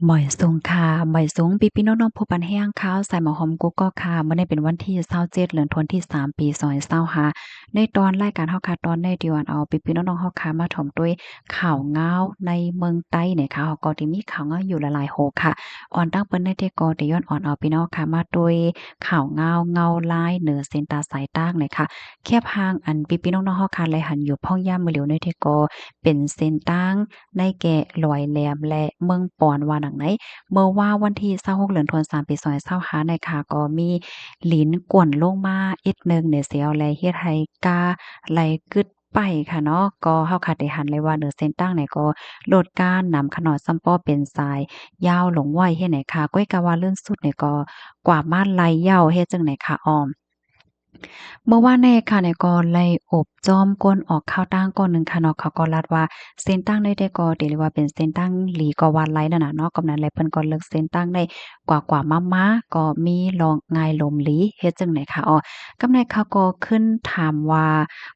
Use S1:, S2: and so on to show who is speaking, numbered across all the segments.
S1: หมอยสูงค่ะหมอยสูงพี่ๆน้องๆผู้ปันแห้งขาวใส่หมอหอมกุ๊กก๊อกค่ะมื้อนี้เป็นวันที่27เดือนธันวาคมที่3ปี2025ในตอนรายการเฮาค่ะตอนในที่ว่าเอาพี่ๆน้องๆเฮาค่ะมาถ่อมด้วยข่าวง้าวในเมืองใต้เนี่ยค่ะเฮาก็สิมีข่าวง้าวอยู่หลายๆโหค่ะออนตั้งเปิ้นได้แต่ก็ได้ย้อนออนเอาพี่น้องค่ะมาด้วยข่าวง้าวเงาลายเหนือเส้นตาสายตางเนี่ยค่ะแคบห่างอันพี่ๆน้องๆเฮาค่ะแลหันอยู่พ่องย่ามมื้อเหลียวในเทก็เป็นเส้นตางในแก่ลอยแหลมและเมืองปอนว่าหนังไหน เมื่อว่าวันที่26เดือนธันวาคมปี2025เนี่ยค่ะก็มีหลินกวนลงมาอีกหนึ่งเนี่ยสิเอาแลเฮ็ดให้กาไหลกึดไปค่ะเนาะก็เฮาคาดได้หันเลยว่าเหนือเส้นตั้งเนี่ยก็ลดการนำขนอดซัมป้อเป็นสายยาวหลงไว้เฮ็ดให้ค่ะก้อยกะว่าลื่นสุดเนี่ยก็กว่าม่านไหลยาวเฮ็ดจั่งใดค่ะอ้อม เมื่อวานนี้ค่ะเนี่ยก็ไล่อบจอมก้นออกข้าวตั้งก้อนหนึ่งค่ะเนาะเขาก็ลัดว่าเส้นตั้งได้แต่ก็เรียกว่าเป็นเส้นตั้งหลีก็ว่าไลนั่นน่ะเนาะกำนั้นเลยเพิ่นก็เลือกเส้นตั้งได้กว่าม้าๆก็มีลองงายลมหลีเฮ็ดจังได๋ค่ะอ้อกำนั้นเขาก็ขึ้นถามว่า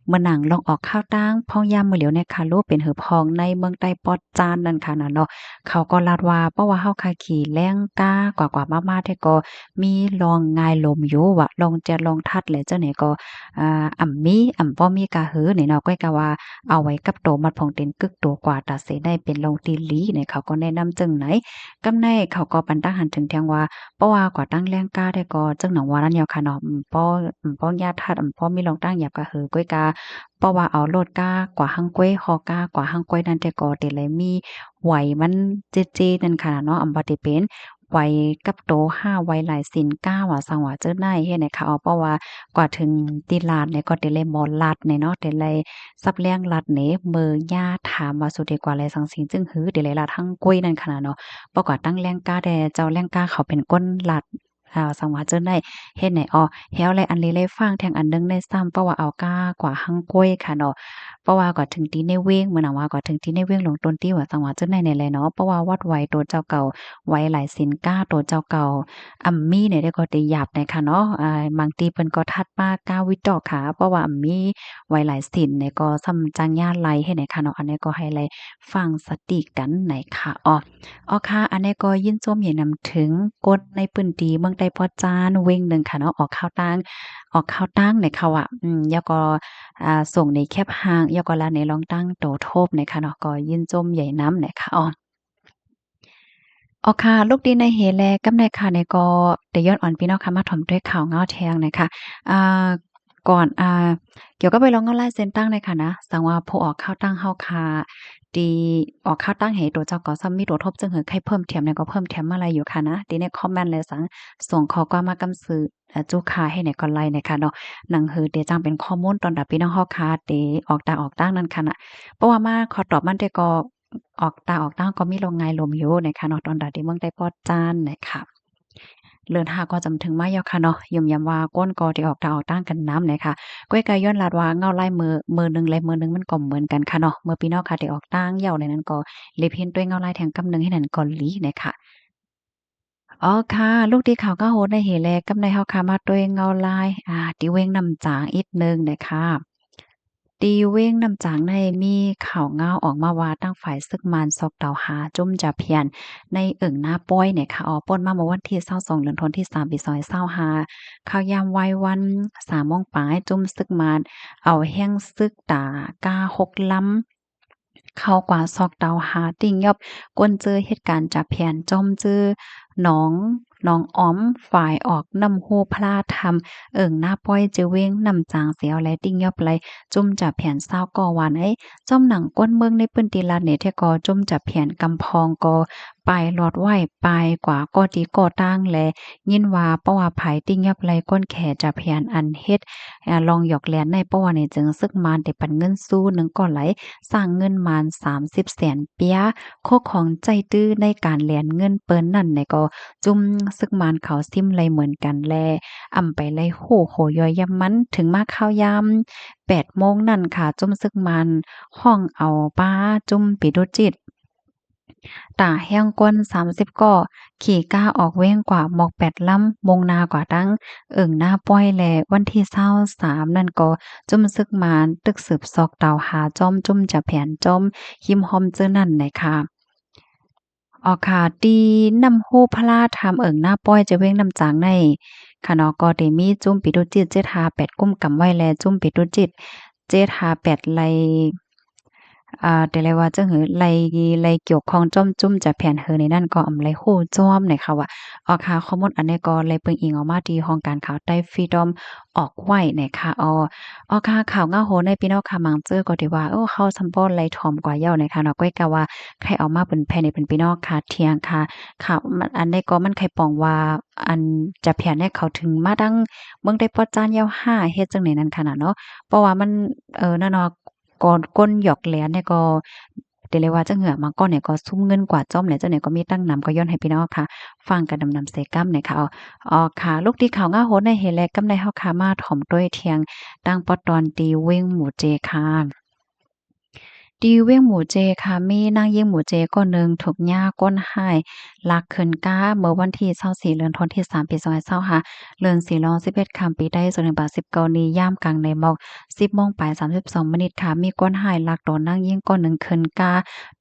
S1: เมื่อหนังลองออกข้าวตั้งพ้องยามมื้อเหลียวเนี่ยค่ะรู้เป็นหือพองในเมืองใต้ปอดจานนั่นค่ะน่ะเนาะเขาก็ลัดว่าเพราะว่าเฮาคาขี่แรงกากว่าม้าๆแท้ก็มีลองงายลมอยู่ว่าลองแจะลองทัดแหละจังไหนก็ อ่ำบ่มีกะหือนี่เนาะก้อยก็ว่าเอาไว้กับโตมัดผ่องเต็นกึกโตกว่าตัดสิได้เป็นลงตีหลีเนี่ยเขาก็แนะนำจังไหนกำในเขาก็ปันตั้งหันถึงเที่ยงว่าเพราะว่ากว่าตั้งแรงกล้าได้ก็จังหนังว่านั้นยาวค่ะเนาะป้อญาติทัดป้อมีลองตั้งหยับกะหือก้อยกาเพราะว่าเอาโลดกล้ากว่าหังก้วยฮอกล้ากว่าหังก้วยนั่นแต่ก็แต่เลยมีไหวมันเจๆนั่นค่ะเนาะบ่ได้เป็นไหวกับโตห้าไหวหลายสินก้าว่าสังว่าเจ้าไหนเฮ็ดให้เขาเอาเพราะว่า กว่าถึงตีลาดเนี่ยก็ได้เลยหมอลัดเนี่ยเนาะได้เลยซับแรงลัดเนี่ยมือย่าถามว่าสุดดีกว่าแลสังสิงจึงหือได้เลยลัดทั้งกุ้ยนั่นขนาดเนาะบ่กว่าตั้งแรงกล้าแต่เจ้าแรงกล้าเขาเป็นก้นลัดสังว่าเจิ้นได้เฮ็ดไหนอ้อแฮวเลยอันนี้เลยฟังแทงอันหนึงได้ซ้ำเพราะว่าเอาก้ากว่าหั้งก้วยค่ะเนาะเพราะว่ากว่าถึงตีในเว้งเหมือนว่าก่าถึงตีในเว้งลงต้นตี้ว่าสังว่าเจิ้นได้เนี่ยแหละเนาะเพราะว่าวัดไว้ตัวเจ้าเก่าไว้หลายสินก้าตัวเจ้าเก่า มีเนี่ยได้ก็ได้หยาบเนี่ยค่ะเนาะบางทีเพิ่นก็ทัดมากาวิตอกค่ะเพราะว่ามีไว้หลายสินเนี่ยก็ส่ำจังญาไลให้เนี่ยค่ะเนาะอันนี้ก็ให้ไลฟังสติกันไหนค่ะค่ะอันนี้ก็ยินส้มใหญ่นำถึงกฎในพื้นที่เมืองใต้พอจานเว้งหนึ่งค่ะเนาะออกข้าวตังเนี่ยค่ะว่าแล้วก็ส่งในแคปหางแล้วก็ลาในลองตั้งโตโทบเนี่ยค่ะเนาะก็ยินส้มใหญ่น้ำเนี่ยค่ะค่ะลูกดีในเหแลกำในค่ะในก็ได้ย้อนอ่อนพี่น้องค่ะมาถ่อมด้วยข่าวเงาแทงน่ะค่ะอ่าก่อนเกี่ยวกับไปลองเงาลายเซ็นตั้งเลยค่ะนะสังว่าผู้ออกข้าวตั้งเฮาค่ะดีออกข้าวตั้งให้ตัวเจ้าก็ซ้ำมีตัวทบจังหือใครเพิ่มเทียมเนี่ยก็เพิ่มเทียมมาลัยอยู่ค่ะนะดีในคอมเมนต์เลยสังส่งข้อความมากำซื้อจุค่าให้ในก็ไลน์น่ะค่ะเนาะหนังหือเดี๋ยวจังเป็นข้อมูลตอนรับพี่น้องเฮาค่ะเตออกตั้งนั่นค่ะน่ะเพราะว่ามาขอตอบมันแต่ก็ออกตาก็มีโรงงานลมอยู่นะคะเนาะตอนใดที่เมืองใต้ปอดจ้านน่ะค่ะเลินหาก็จำถึงมาแล้วค่ะเนาะย่อมย้ำว่าก้นก็ที่ออกตั้งกันน้ำน่ะค่ะก้อยกายย้อนลาดว่าเงาลายมือหนึ่งลายมือหนึ่งมันก็เหมือนกันค่ะเนาะเมื่อพี่น้องค่ะที่ออกตั้งเหย้าในนั้นก็เลยเพ้นด้วยเงาลายแทงกำหนึ่งให้นั่นก็หลีน่ะค่ะค่ะลูกที่เขาก็โหดในเหแลกำในเฮาค่ะมาด้วยเงาลายที่เว้งน้ำจางอีกหนึ่งน่ะค่ะ ตีเว้งน้ำจางในมีข่าวเงาออกมาว่าตั้งฝ่ายซึกมานซอกเต่าหาจุ่มจะเพียนในเอิ่งหน้าป้อยเนี่ยค่ะป่นมาเมื่อวันที่22เดือนธันวาคมที่3ปี2025ข่าวยามวัยวัน3โมงปลายจุ่มซึกมานเอาแห้งซึกตากาหกลำเข้ากว่าซอกเตาหาติ่งยอบกวนเจอเหตุการณ์จับแผนจอมจื้อหนองหนองอ้อมฝ่ายออกน้ำหูพลาทำหน้าป้อยจื้อเว้งน้ำจางเสียวและติ่งยอบไหลจุ่มจับแผนเศร้าก่อหวานจ้อมหนังก้นเมืองในปื้นติลาดเนเทกอจุ่มจับแผนกำพองกอปลายหลอดไหวปลายกว่าก็ดีก่อตั้งและยินว่าเพราะว่าไผติ่งยับไหลก้นแขจับแผนอันเฮ็ดลองหยอกแหลนในเพราะว่านี่จึงซึกมานได้ปันเงินสู้หนึ่งก่อไหลสร้างเงินมาน3000,000เปียโคของใจตื้อในการแหลนเงินเปิ้นนั่นในก็จุ่มซึกมานเขาซิมไหลเหมือนกันแลไปไลโหโหย่อยยำมันถึงมาข้าวยำ8โมงนั่นค่ะจุ่มซึกมันห้องเอาป้าจุ่มปิดุจิตตาแห้งก้น30ก่อขี่ก้าออกเว้งกว่าหมอก8ลำมงนากว่าตั้งหน้าป้อยแลวันที่23นั่นก็จุ่มซึกมานตึกสืบซอกเต่าหาจ้อมจุ่มจะแผนจ้อมหิมหอมเจอนั่นน่ะค่ะ ออค่ะตีน้ำฮู้พลาทำเอิงหน้าป้อยจะเว้งน้ำจางในค่ะเนาะก็ได้มีจุ้มปิตุจิต758กุ้มกำไว้แลจุ้มปิตุจิต758ไลแต่เลยว่าจั่งหือไลเกี่ยวข้องจ้อมจุ้มจะแผนเฮอในนั้นก็อำไลโฮจ้อมเนี่ยค่ะว่าค่ะข้อมูลอันนี้ก็เลยเปิงอิงออกมาที่ห้องการข่าวใต้ Freedom ออกไว้เนี่ยค่ะค่ะข่าวง่าโหในพี่น้องค่ะมังเจอก็ที่ว่าเขาซำบ่ไลถ่อมกว่าเย้าเนี่ยค่ะเนาะก้อยกะว่าใครเอามาเป็นแผ่นนี่เป็นพี่น้องค่ะเที่ยงค่ะข่าวมันอันนี้ก็มันใครปองว่าอันจะแผนให้เขาถึงมาดังเมืองได้ปอจานยาว5เฮ็ดจังได๋นั้นขนาดเนาะเพราะว่ามันนั่นเนาะ ก่อนก้นหยอกแหลนเนี่ยก็เรียกว่าจังหือมาก่อนเนี่ยก็ซุ่มเงินกว่าจ้อมแหละจังไหนก็มีตั้งนำก็ย้อนให้พี่น้องค่ะฟังกันนำๆเสกัมเนี่ยค่ะค่ะลูกที่ข่าวง่าโหนในเฮแลกำในเฮาค่ะมาถ่อมด้วยเทียงตั้งปอตอนตีเว้งหมู่เจค่ะดีเว้งหมู่เจค่ะมีนางยิ่งหมู่เจก็หนึ่งถูกย่าก้นหายลักขึ้นก้าเมื่อวันที่24เดือนธันวาคมที่3ปี2025เดือน4ล11ค่ำปีใดส่วน1บาท19นี้ย่ามกลางในหมอก10โมงปลาย32มินิค่ะมีก้นหายลักต่อนางยิ่งก้นหนึ่งขึ้นก้า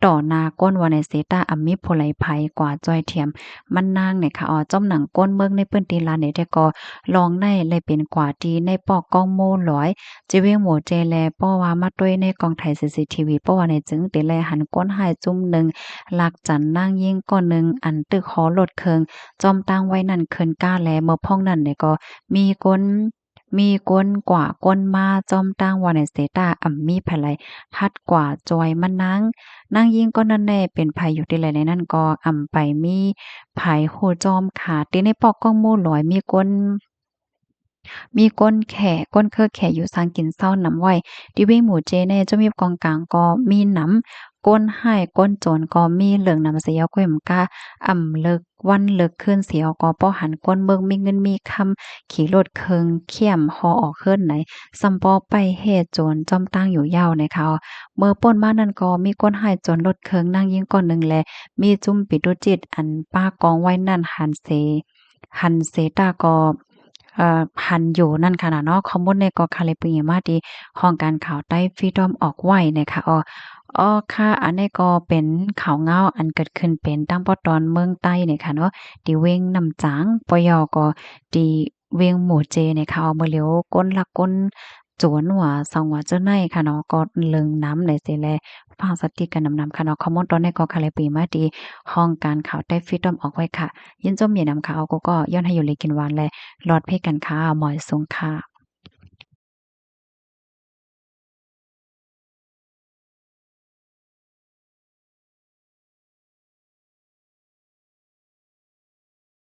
S1: ต่อนาก้นวาในเซตาอัมมิโพไลภัยกว่าจ้อยเทียมมันนางเนี่ยค่ะจ้อมหนังก้นเมืองในเปิ้นตีลานเนี่ยแต่ก็ลองในเลยเป็นกว่าดีในปอกกองโม่ร้อยจิเวงหมู่เจแลป้อว่ามาด้วยในกองไทย CCTV ป้อว่าในจึงเตแลหันก้นหายจุ่มหนึ่งลักจันนางยิ่งก้อนหนึ่งอันตึกหอลดเคิงจอมตั้งไว้นั่นเคินก้าแลเมื่อพ้องนั่นเนี่ยก็มีก้นกว่าก้นมาจอมตั้งว่าในเซตามีไผไหลฮัดกว่าจอยมันนางยิ่งก็นั่นแน่เป็นภัยอยู่ที่ไหลในนั้นก็ไปมีภัยโหจอมขาติในปอกก้องโม่หลอยมีก้นแข่ก้นเครือแข่อยู่สร้างกินเศร้านำไว้ที่เวงหมู่เจแน่จะมีกองกลางก็มีหนำก้นให้ก้นโจรก็มีเหลืองนำเสียก้อยมกาเลิกวันเลิกคืนเสียก็ป้อหันก้นเบิ่งมีเงินมีคำขี่รถเคิงเขี้ยมฮอออกเคินไหนซำปอไปเฮ็ดโจรจอมตั้งอยู่ยาวนะคะเมื่อป่นมานั้นก็มีก้นให้โจรรถเคิงนั่งยิงก้อนหนึ่งแลมีจุ้มปิดดุจิตอันป้ากองไว้นั่นหันเซตาก็พันอยู่นั่นค่ะน่ะเนาะข้อมูลในก็คาเลปุยมาดีห้องการข่าวใต้ Freedom ออกไว้นะคะค่ะอันนี้ก็เป็นข่าวเงาอันเกิดขึ้นเป็นตั้งปอตอนเมืองใต้เนี่ยค่ะเนาะที่เว้งน้ำจางปยก็ที่เวียงหมู่เจเนี่ยค่ะเมื่อเหลียวก้นลักก้นจวนหัวสองหัวเจ้าในค่ะเนาะก็เลิงน้ำในเสแลฟังสติกันนำๆค่ะเนาะข้อมูลตอนนี้ก็คาเลปุยมาดีห้องการข่าวใต้ Freedom ออกไว้ค่ะยินจมเมียนำข่าวก็ย้อนให้อยู่เลยกินหวานแล ลอดเพศกันค่ะหมอยสูงค่ะ